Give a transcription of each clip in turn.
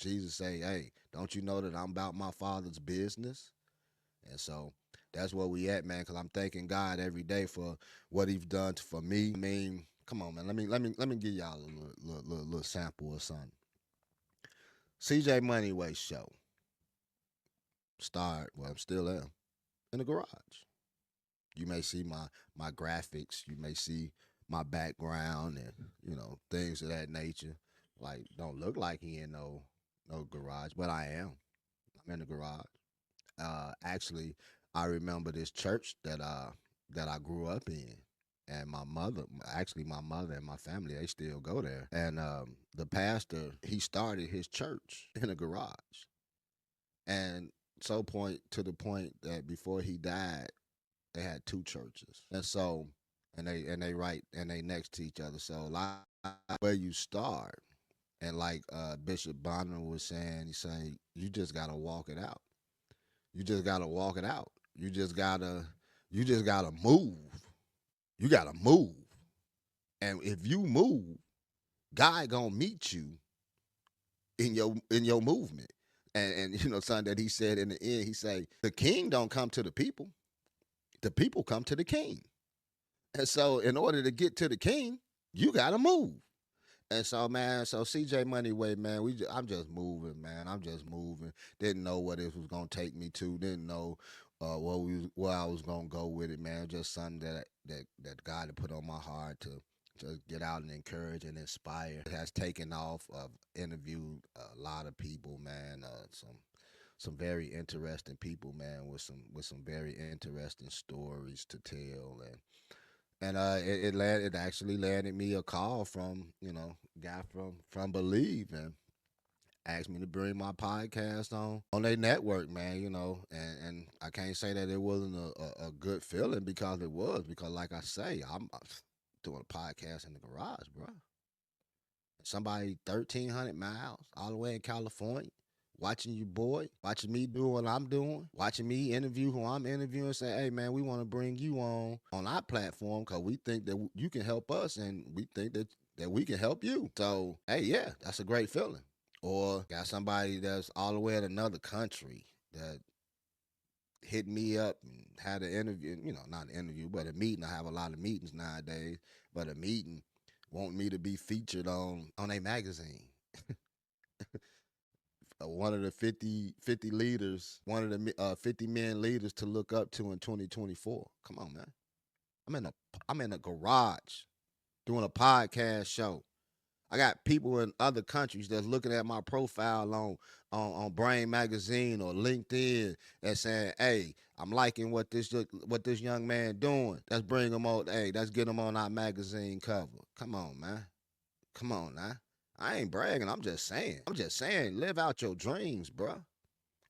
Jesus say, hey, don't you know that I'm about my Father's business? And so that's where we at, man. Because I'm thanking God every day for what He's done for me. I mean, come on, man. Let me give y'all a little sample or something. CJ Moneyway show start. Well, I'm still there in the garage. You may see my graphics. You may see my background and things of that nature. Like don't look like he in no garage, but I am. I'm in the garage. Actually, I remember this church that I grew up in, and my mother and my family, they still go there. And the pastor, he started his church in a garage, and point to the point that before he died, they had two churches, and so and they right and they next to each other. So like where you start, and like Bishop Bonner was saying, he say you just gotta walk it out. You just gotta walk it out. You just gotta move. You gotta move. And if you move, God gonna meet you in your movement. And something that he said in the end, he say, the king don't come to the people. The people come to the king. And so in order to get to the king, you gotta move. And so, man, so CJ Moneyway, man, I'm just moving, man. I'm just moving. Didn't know what it was gonna take me to. Didn't know where I was gonna go with it, man. Just something that God had put on my heart to just get out and encourage and inspire. It has taken off. I've interviewed a lot of people, man. Some very interesting people, man, with some very interesting stories to tell. And it actually landed me a call from guy from Believe, and asked me to bring my podcast on their network, man. And I can't say that it wasn't a good feeling, because it was, because like I say, I'm doing a podcast in the garage, bro. Somebody 1,300 miles all the way in California, watching you, boy, watching me do what I'm doing, watching me interview who I'm interviewing, say, hey, man, we want to bring you on our platform because we think that you can help us, and we think that we can help you. So, hey, yeah, that's a great feeling. Or got somebody that's all the way in another country that hit me up and had an interview, not an interview, but a meeting. I have a lot of meetings nowadays, but a meeting want me to be featured on a magazine. One of the 50 leaders, one of the 50 men leaders to look up to in 2024. Come on, man. I'm in a garage doing a podcast show. I got people in other countries that's looking at my profile on Brain Magazine or LinkedIn and saying, "Hey, I'm liking what this young man doing. Let's bring him on. Hey, let's get him on our magazine cover." Come on, man. Come on now. I ain't bragging. I'm just saying. Live out your dreams, bruh.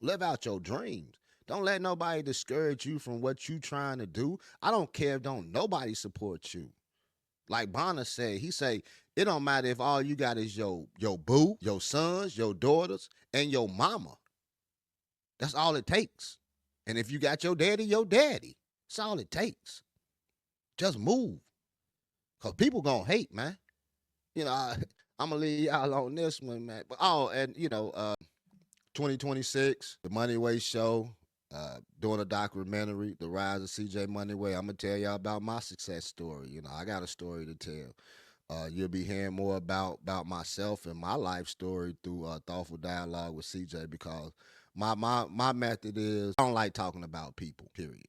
Live out your dreams. Don't let nobody discourage you from what you trying to do. I don't care if don't nobody support you. Like Bonner said, he say, it don't matter if all you got is your boo, your sons, your daughters, and your mama. That's all it takes. And if you got your daddy, your daddy. That's all it takes. Just move. Cause people gonna hate, man. I'm gonna leave y'all on this one, man. But 2026, the Moneyway show, doing a documentary, The Rise of CJ Moneyway. I'm gonna tell y'all about my success story. I got a story to tell. You'll be hearing more about myself and my life story through thoughtful dialogue with CJ, because my method is I don't like talking about people. Period.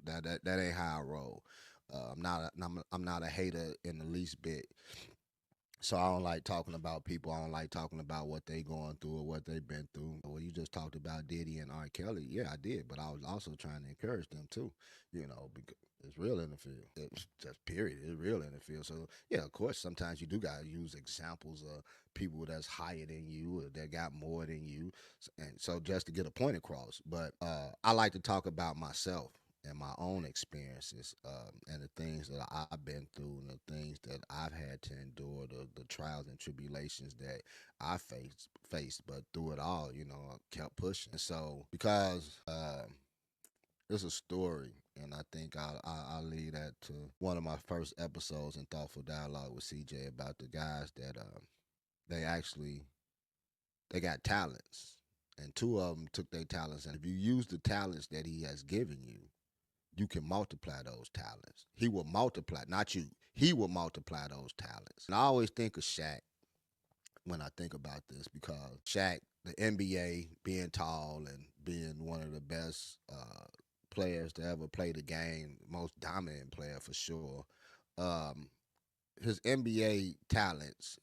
That ain't how I roll. I'm not a hater in the least bit. So I don't like talking about people. I don't like talking about what they going through or what they've been through. Well, you just talked about Diddy and R. Kelly. Yeah, I did, but I was also trying to encourage them too. Because it's real in the field. It's just period. It's real in the field. So yeah, of course, sometimes you do gotta use examples of people that's higher than you or that got more than you, and so just to get a point across. But I like to talk about myself and my own experiences, and the things that I've been through and the things that I've had to endure, the trials and tribulations that I faced, but through it all, I kept pushing. So because it's a story, and I think I'll leave that to one of my first episodes in Thoughtful Dialogue with CJ about the guys that they actually They got talents, and two of them took their talents. And if you use the talents that he has given you, you can multiply those talents. He will multiply, not you. He will multiply those talents. And I always think of Shaq when I think about this because Shaq, the NBA, being tall and being one of the best players to ever play the game, most dominant player for sure. Um, his NBA talents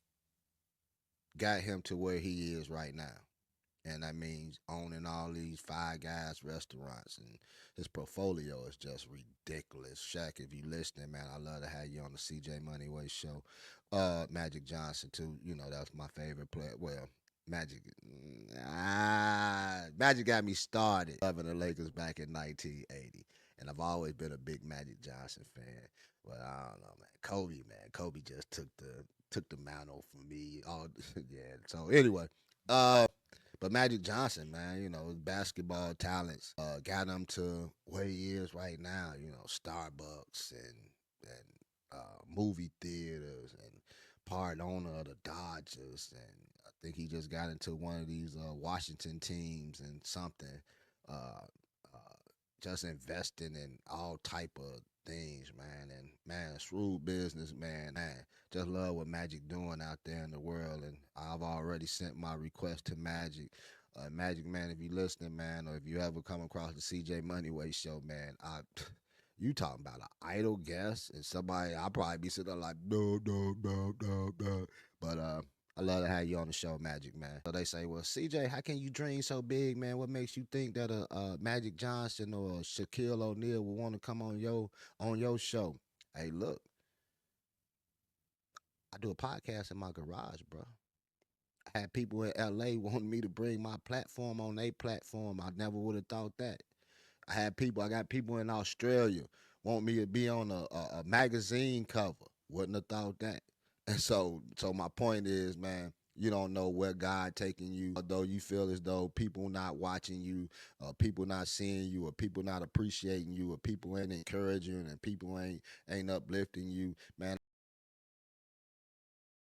got him to where he is right now. And that means owning all these Five Guys restaurants, and his portfolio is just ridiculous. Shaq, if you listening, man, I love to have you on the CJ Moneyway show. Magic Johnson too, you know, that's my favorite player. Well, Magic, Magic got me started loving the Lakers back in 1980, and I've always been a big Magic Johnson fan. But I don't know, man. Kobe just took the mantle from me. All yeah. So anyway, but Magic Johnson, man, you know, his basketball talents got him to where he is right now. You know, Starbucks and movie theaters and part owner of the Dodgers, and I think he just got into one of these Washington teams and something. Uh, uh, just investing in all type of things, man. And man, shrewd business, man. Just love what Magic doing out there in the world. And I've already sent my request to Magic. Magic, man, if you listening, man, or if you ever come across the CJ Moneyway show, man, you talking about an idle guest and somebody I'll probably be sitting there like no, no, no, no, no. But I love to have you on the show, Magic, man. So they say, well, CJ, how can you dream so big, man? What makes you think that a Magic Johnson or a Shaquille O'Neal will want to come on your show? Hey, look, I do a podcast in my garage, bro. I had people in LA wanting me to bring my platform on their platform. I never would have thought that. I got people in Australia want me to be on a magazine cover. Wouldn't have thought that. And so my point is, man, you don't know where God taking you. Although you feel as though people not watching you, people not seeing you, or people not appreciating you, or people ain't encouraging, and people ain't uplifting you, man.